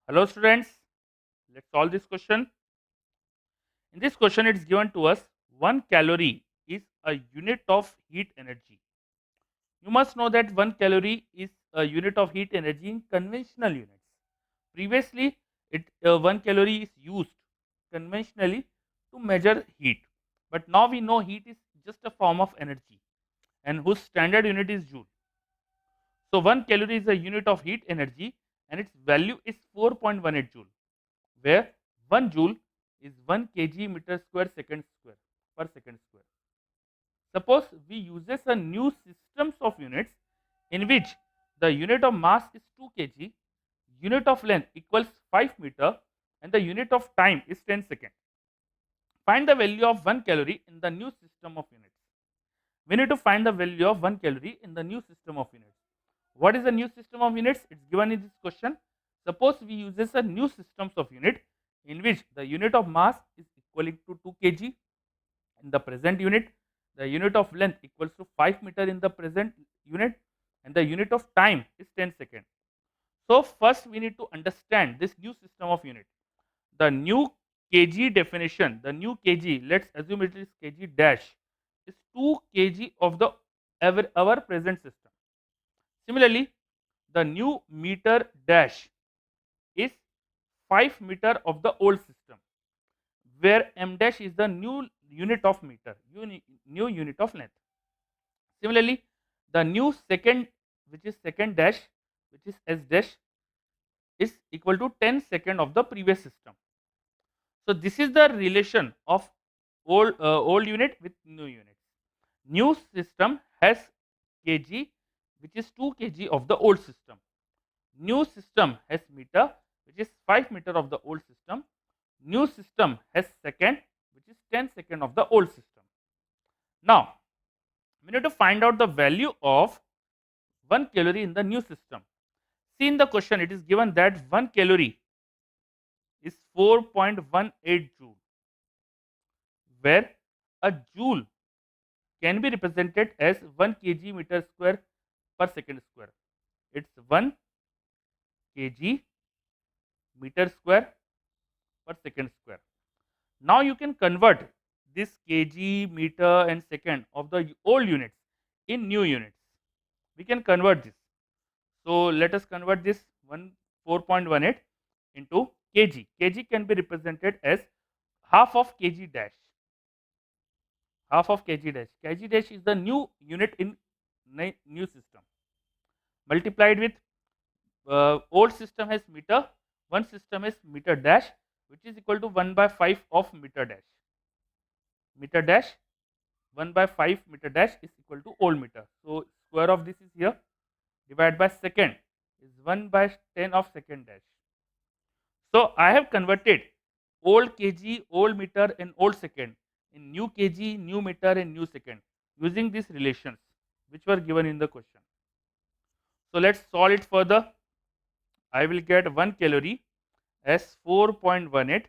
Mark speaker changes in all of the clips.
Speaker 1: Hello students, let's solve this question. In this question it is given to us 1 calorie is a unit of heat energy. You must know that 1 calorie is a unit of heat energy in conventional units. Previously 1 calorie is used conventionally to measure heat. But now we know heat is just a form of energy and whose standard unit is joule. So 1 calorie is a unit of heat energy and its value is 4.18 joule, where 1 joule is 1 kg meter square second square per second square. Suppose we uses a new systems of units in which the unit of mass is 2 kg, unit of length equals 5 meter and the unit of time is 10 seconds. Find the value of 1 calorie in the new system of units. We need to find the value of 1 calorie in the new system of units. What is the new system of units? It's given in this question. Suppose we uses a new systems of unit in which the unit of mass is equaling to 2 kg in the present unit, the unit of length equals to 5 meter in the present unit, and the unit of time is 10 seconds. So first we need to understand this new system of unit. The new kg definition, the new kg, let's assume it is kg dash, is 2 kg of the our present system. Similarly, the new meter dash is 5 meter of the old system, where m dash is the new unit of meter, new unit of length. Similarly, the new second, which is second dash, which is s dash, is equal to 10 second of the previous system. So this is the relation of old unit with new unit. New system has kg, which is 2 kg of the old system. New system has meter, which is 5 meter of the old system. New system has second, which is 10 second of the old system. Now we need to find out the value of 1 calorie in the new system. See, in the question it is given that 1 calorie is 4.18 joule, where a joule can be represented as 1 kg meter square per second square. It's 1 kg meter square per second square. Now you can convert this kg, meter and second of the old units in new units. We can convert this. So let us convert this 4.18 into kg. Kg can be represented as half of kg dash. Half of kg dash. Kg dash is the new unit in new system. Multiplied with old system has meter, one system has meter dash, which is equal to 1 by 5 of meter dash. Meter dash 1 by 5 meter dash is equal to old meter. So square of this is here, divided by second is 1 by 10 of second dash. So I have converted old kg, old meter and old second in new kg, new meter and new second using these relations which were given in the question. So let's solve it further. I will get 1 calorie as 4.18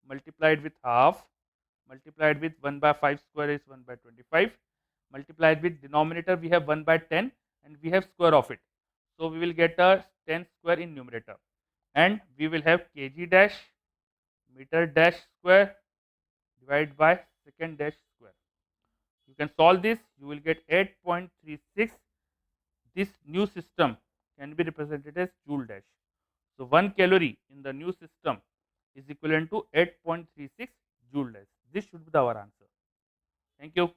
Speaker 1: multiplied with half, multiplied with 1 by 5 square is 1 by 25, multiplied with denominator we have 1 by 10 and we have square of it. So we will get a 10 square in numerator and we will have kg dash meter dash square divided by second dash square. You can solve this, you will get 8.36. This new system can be represented as joule dash. So 1 calorie in the new system is equivalent to 8.36 joule dash. This should be our answer. Thank you.